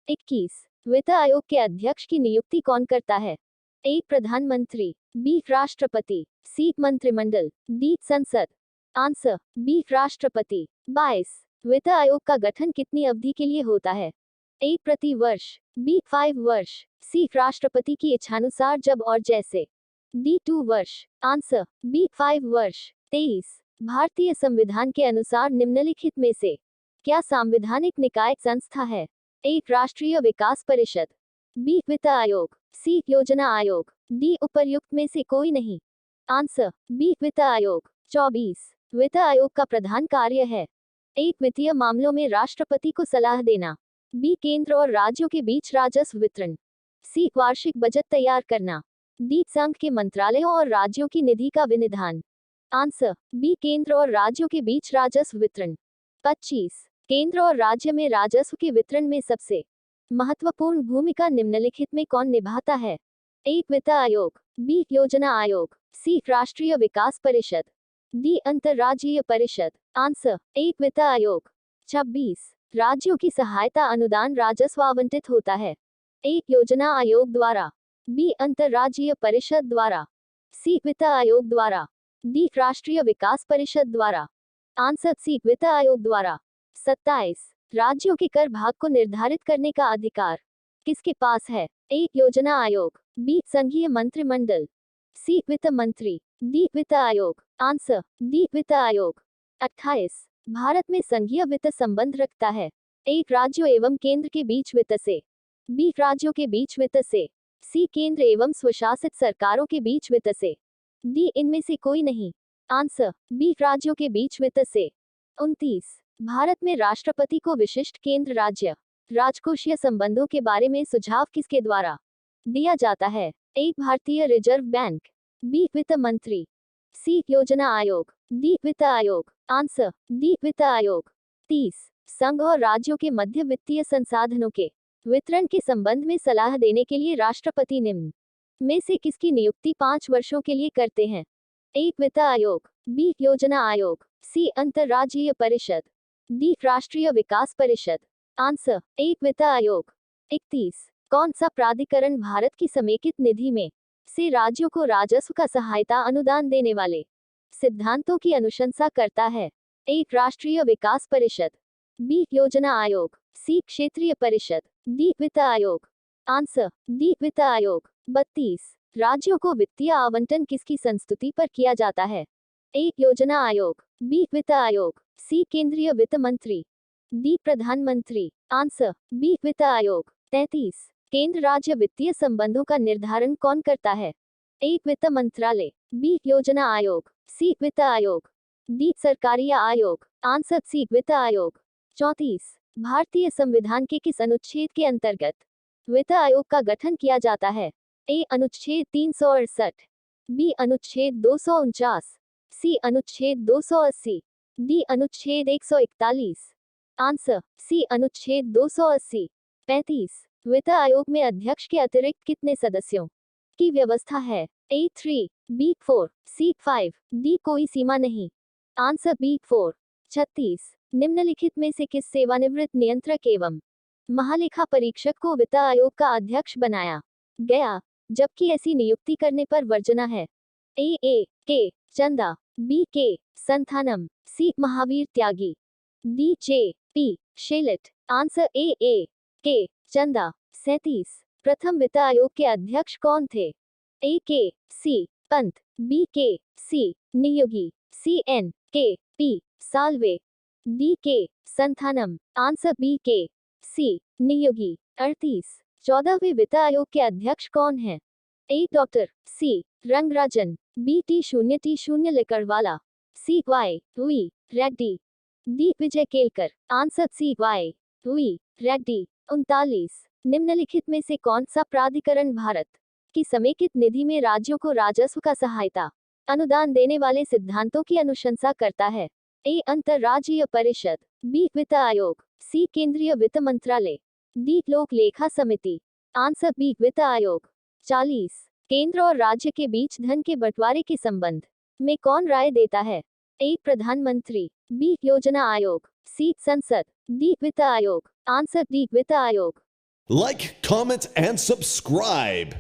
21 वित्त आयोग के अध्यक्ष की नियुक्ति कौन करता है? ए प्रधानमंत्री, बी राष्ट्रपति, सी मंत्रिमंडल, डी संसद। आंसर बी राष्ट्रपति। 22 वित्त आयोग का गठन कितनी अवधि के लिए होता है? ए प्रति वर्ष, बी 5 वर्ष, सी राष्ट्रपति की इच्छानुसार जब और जैसे, डी 2 वर्ष। आंसर बी 5 वर्ष। 23 भारतीय संविधान के अनुसार निम्नलिखित में से क्या संवैधानिक निकाय संस्था है? ए राष्ट्रीय विकास परिषद, बी वित्त आयोग, सी योजना आयोग, डी उपर्युक्त में से कोई नहीं। आंसर बी वित्त आयोग। 24 वित्त आयोग का प्रधान कार्य है? ए वित्तीय मामलों में राष्ट्रपति को सलाह देना, बी केंद्र और राज्यों के बीच राजस्व वितरण, सी वार्षिक बजट तैयार करना, डी संघ के मंत्रालयों और राज्यों की निधि का विनिधान। आंसर बी केंद्र और राज्यों के बीच राजस्व वितरण। 25 केंद्र और राज्य में राजस्व के वितरण में सबसे महत्वपूर्ण भूमिका निम्नलिखित में कौन निभाता है? ए वित्त आयोग, बी योजना आयोग, सी राष्ट्रीय विकास परिषद, डी अंतर्राज्यीय परिषद। आंसर ए वित्त आयोग। 26 राज्यों की सहायता अनुदान राजस्व आवंटित होता है? ए योजना आयोग द्वारा, बी अंतर्राज्यीय परिषद द्वारा, सी वित्त आयोग द्वारा, डी राष्ट्रीय विकास परिषद द्वारा। आंसर सी वित्त आयोग द्वारा। 27 राज्यों के कर भाग को निर्धारित करने का अधिकार किसके पास है? ए योजना आयोग, बी संघीय मंत्रिमंडल, सी वित्त मंत्री, डी वित्त आयोग। आंसर डी वित्त आयोग। 28 भारत में संघीय वित्त संबंध रखता है? ए राज्यों एवं केंद्र के बीच वित्त से, बी राज्यों के बीच वित्त से, सी केंद्र एवं स्वशासित सरकारों के बीच वित्त से, डी इनमें से कोई नहीं। आंसर बी राज्यों के बीच वित्त से। 29 भारत में राष्ट्रपति को विशिष्ट केंद्र राज्य राजकोषीय संबंधों के बारे में सुझाव किसके द्वारा दिया जाता है? ए भारतीय रिजर्व बैंक, बी वित्त मंत्री, सी योजना आयोग, डी वित्त आयोग। आंसर डी वित्त आयोग। 30 संघ और राज्यों के मध्य वित्तीय संसाधनों के वितरण के संबंध में सलाह देने के लिए राष्ट्रपति निम्न में से किसकी नियुक्ति 5 वर्षों के लिए करते हैं? ए वित्त आयोग, बी योजना आयोग, सी अंतर्राज्यीय परिषद, डी राष्ट्रीय विकास परिषद। आंसर ए वित्त आयोग। 31 कौन सा प्राधिकरण भारत की समेकित निधि में से राज्यों को राजस्व का सहायता अनुदान देने वाले सिद्धांतों की अनुशंसा करता है? ए राष्ट्रीय विकास परिषद, बी योजना आयोग, सी क्षेत्रीय परिषद, डी वित्त आयोग। आंसर डी वित्त आयोग। 32 राज्यों को वित्तीय आवंटन किसकी संस्तुति पर किया जाता है? ए योजना आयोग, बी वित्त आयोग, सी केंद्रीय वित्त मंत्री, डी प्रधानमंत्री। आंसर बी वित्त आयोग। 33 केंद्र राज्य वित्तीय संबंधों का निर्धारण कौन करता है? ए वित्त मंत्रालय, बी योजना आयोग, सी वित्त आयोग, डी सरकारी आयोग। आंसर सी वित्त आयोग। 34 भारतीय संविधान के किस अनुच्छेद के अंतर्गत वित्त आयोग का गठन किया जाता है? ए अनुच्छेद 368, बी अनुच्छेद 249, सी अनुच्छेद 280, डी अनुच्छेद 141। आंसर सी अनुच्छेद 280। 35 वित्त आयोग में अध्यक्ष के अतिरिक्त कितने सदस्यों की व्यवस्था है? ए 3, बी 4, सी 5, डी कोई सीमा नहीं। Answer B 4। 36 निम्नलिखित में से किस सेवानिवृत्त नियंत्रक एवं महालेखा परीक्षक को वित्त आयोग का अध्यक्ष बनाया गया, जबकि ऐसी नियुक्ति करने पर वर्जना है? ए K Chanda, B K Santhanam, C Mahavir Tyagi, D J P Shelat. Answer A K Chanda. 37 प्रथम वित्त आयोग के अध्यक्ष कौन थे? ए के सी पंत, बी के सी नियोगी, सी एन के पी साल्वे, डी के संथानम। आंसर बी के सी नियोगी। 38 14वें वित्त आयोग के अध्यक्ष कौन है? A doctor C Rangarajan, B T0 Lakdawala, C Y V Reddy, D Vijay Kelkar. Answer C Y V Reddy. 39 निम्नलिखित में से कौन सा प्राधिकरण भारत की समेकित निधि में राज्यों को राजस्व का सहायता अनुदान देने वाले सिद्धांतों की अनुशंसा करता है? ए अंतर्राज्यीय परिषद, बी वित्त आयोग, सी केंद्रीय वित्त मंत्रालय, डी लोक लेखा समिति। आंसर बी वित्त आयोग। 40 केंद्र और राज्य के बीच धन के बंटवारे के संबंध में कौन राय देता है? ए प्रधानमंत्री, बी योजना आयोग, सी संसद, डी वित्त आयोग। आंसर डी वित्त आयोग। Like, comment, and subscribe.